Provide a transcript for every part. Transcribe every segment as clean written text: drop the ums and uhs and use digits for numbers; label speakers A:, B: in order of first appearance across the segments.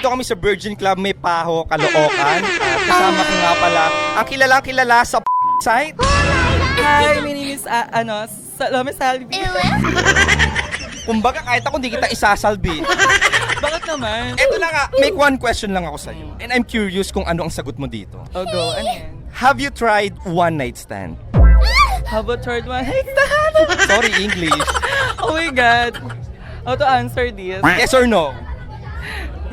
A: Nandito kami sa Virgin Club May Paho, Caloocan. At kasama ko nga pala ang kilala sa site.
B: Hi, my name is, Salome Salvi.
A: Kumbaga kahit ako hindi kita isasalbi.
B: Bakit naman?
A: Eto na nga, make one question lang ako sa'yo. And I'm curious kung ano ang sagot mo dito.
B: Oh, go. Ano yan?
A: Have you tried one night stand?
B: How about third one? Hey,
A: Sorry, English.
B: oh my God. How to answer this?
A: Yes or no?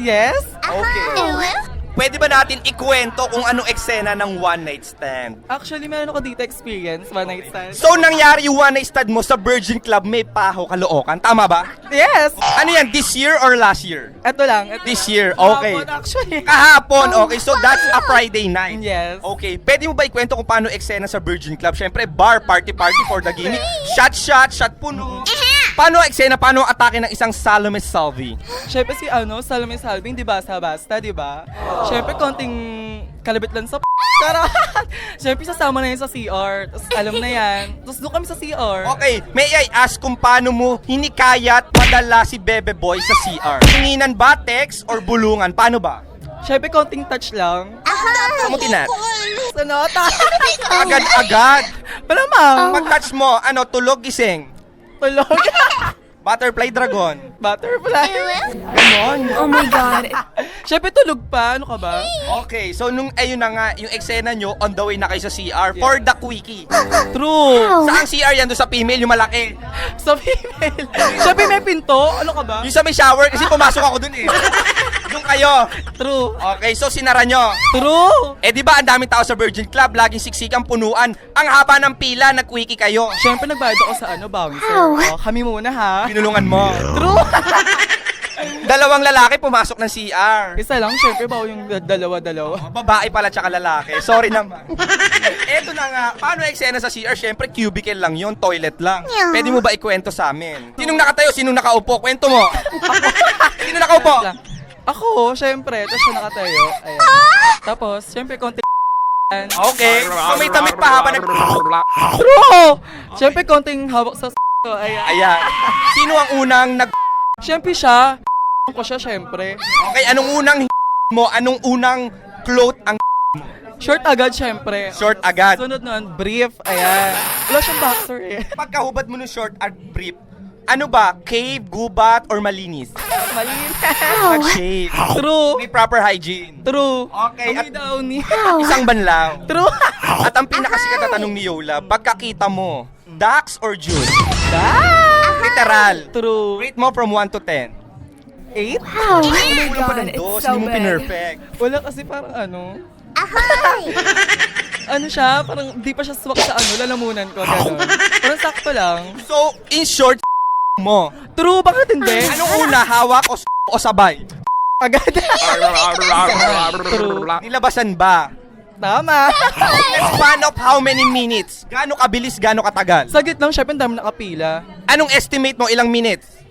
B: Yes?
A: Okay. Pwede ba natin ikwento kung anong eksena ng one night stand?
B: Actually, meron ako dito experience, one night stand.
A: So, nangyari yung one night stand mo sa Virgin Club May Paho, Caloocan. Tama ba?
B: Yes!
A: Ano yan? This year or last year?
B: Ito lang. Ito
A: This
B: lang.
A: year. Okay.
B: Kahapon, actually.
A: Kahapon. Okay. So, that's a Friday night.
B: Yes.
A: Okay. Pwede mo ba ikwento kung paano eksena sa Virgin Club? Siyempre, bar, party for the gimmick. Shot puno. Paano eksena? Paano atake ng isang Salome Salvi?
B: Siyempre si Salome Salvi, di basta-basta, di ba? Siyempre, konting kalabit lang sa Charot! Siyempre, sasama na yun sa CR. Tapos, alam na yan. Tapos, doon kami sa CR.
A: Okay, may I ask kung paano mo hinikayat madala si Bebe Boy sa CR? Tinginan ba, text, or bulungan? Paano ba?
B: Siyempre, konting touch lang.
A: Kamu tinat?
B: Sa nota.
A: Agad-agad.
B: Malamang.
A: Pag-touch mo, tulog, gising.
B: Tulog.
A: Butterfly Dragon.
B: Butterfly.
A: Ganon.
C: Oh my God.
B: Siyempre, tulog pa. Ano ka ba?
A: Okay, so ayun na nga, yung eksena nyo, on the way na kayo sa CR for the quickie.
B: True.
A: Saan CR yan? Doon sa female, yung malaki.
B: Sa female. Siyempre, may pinto. Ano ka ba?
A: Yung sa may shower, kasi pumasok ako dun eh. Doon kayo.
B: True.
A: Okay, so sinara nyo.
B: True.
A: Eh di ba ang daming tao sa Virgin Club, laging siksikan, punuan. Ang haba ng pila, nag-quickie kayo.
B: Siyempre, nagbayad ako sa bouncer. Oh, kami muna ha.
A: Pinulungan mo.
B: True.
A: Dalawang lalaki pumasok ng CR.
B: Isa lang, siyempre, bawa yung dalawa-dalawa.
A: Babae pala tsaka lalaki. Sorry naman. Eto na nga, paano eksena sa CR? Siyempre, cubicle lang yun, toilet lang. Pwede mo ba ikwento sa amin? Sinong nakatayo, sinong nakaupo? Kwento mo. Sino nakaupo?
B: Ako, siyempre, tapos siya nakatayo. Ayan. Tapos, siyempre, konti
A: Okay, so may tamit pa habang
B: True! Siyempre, konting hawak sa Ayan.
A: Ayan. Sino ang unang
B: Siyempre siya. Ko siya, siyempre.
A: Okay, anong unang mo? Anong unang cloth ang
B: Short agad, siyempre.
A: short agad?
B: Sunod nun, brief. Ayan. Wala siyang boxer eh.
A: Pagkahubad mo ng short at brief, ano ba? Cave, gubat, or malinis?
B: Malinis.
A: Nag-shave.
B: True.
A: May proper hygiene.
B: True.
A: Okay,
B: Amoy
A: at-
B: daw ni.
A: Isang banlaw.
B: True.
A: At ang pinakasikat na tanong ni Yola, pagkakita mo, Dax or June? Literal.
B: True.
A: Rate mo from 1 to 10.
B: 8?
C: Oh my
A: Kulang pa
C: God.
A: ng
C: It's
A: dos,
C: so
A: hindi mo
C: bad.
A: pinerfect.
B: Wala kasi parang ano siya, parang di pa siya swak sa lalamunan ko, gano'n. Parang sakto lang.
A: So, in short, mo.
B: True, bakit hindi?
A: Anong una, hawak o sabay?
B: Agad. True.
A: Nilabasan ba?
B: Tama.
A: Span of how many minutes? Gaano kabilis, gaano katagal?
B: Sagit lang, syempre, ang dami nakapila.
A: Anong estimate mo, ilang minutes?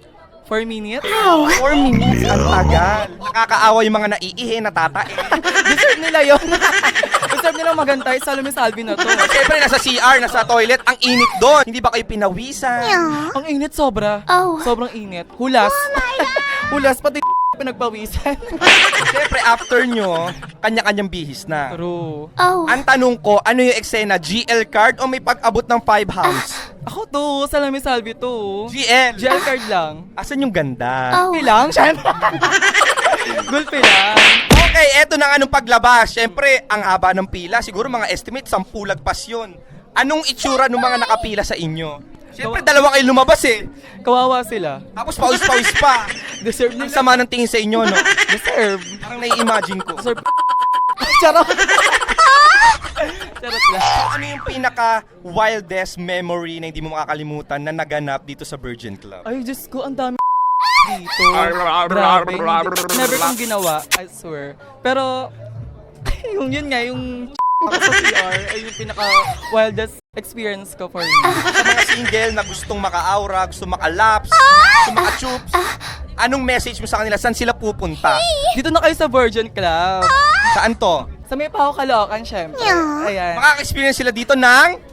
B: 4 minutes.
A: 4 minutes, ang tagal. Nakakaawa yung mga naiihi, natatae.
B: Deserve nila yun. Deserve nilang magantay. Salome Salvi na to.
A: Siyempre, nasa CR, nasa toilet, ang init doon. Hindi ba kayo pinawisan?
B: Ang init sobra.
C: Oh.
B: Sobrang init. Hulas. Hulas, pati pinagpawisan.
A: Siyempre, after nyo, kanya-kanyang bihis na.
B: True.
C: Oh.
A: Ang tanong ko, ano yung eksena? GL card o may pag-abot ng 5 hounds?
B: Ako to, Salome Salvi to.
A: GL.
B: GL card lang.
A: Asan yung ganda?
C: Oh.
B: Gulpi lang, syempre. Gulpi lang.
A: Okay, eto na nga nung paglabas. Siyempre, ang haba ng pila. Siguro mga estimate, 10 lagpas yun. Anong itsura ng mga nakapila sa inyo? Siyempre, dalawa kayo lumabas eh.
B: Kawawa sila.
A: Tapos pawis-pawis pa.
B: Deserve
A: Ang
B: nila.
A: sama ng tingin sa inyo, no?
B: Deserve.
A: Parang nai-imagine ko.
B: Deserve. Charot. Charot lang.
A: Ano yung pinaka-wildest memory na hindi mo makakalimutan na naganap dito sa Virgin Club?
B: Ay, Diyos ko, ang dami dito. Grabe. Never kong ginawa, I swear. Pero, yun nga, yung ako sa CR ay yung pinaka-wildest experience ko for me.
A: Sa mga single na gustong maka-aura, gustong maka-laps, gustong maka-chups, anong message mo sa kanila? Saan sila pupunta?
B: Dito na kayo sa Virgin Club.
A: Saan to?
B: Sa may Paho, Caloocan, syempre. Ayan.
A: Makaka-experience sila dito ng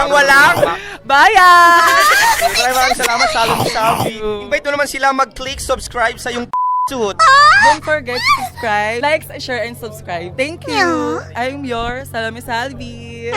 A: walang
B: Bye!
A: Maraming salamat, Salome Salvi. Invite mo naman sila mag-click, subscribe sa yung suit.
B: Don't forget to subscribe, like, share, and subscribe. Thank you. I'm your Salome Salvi.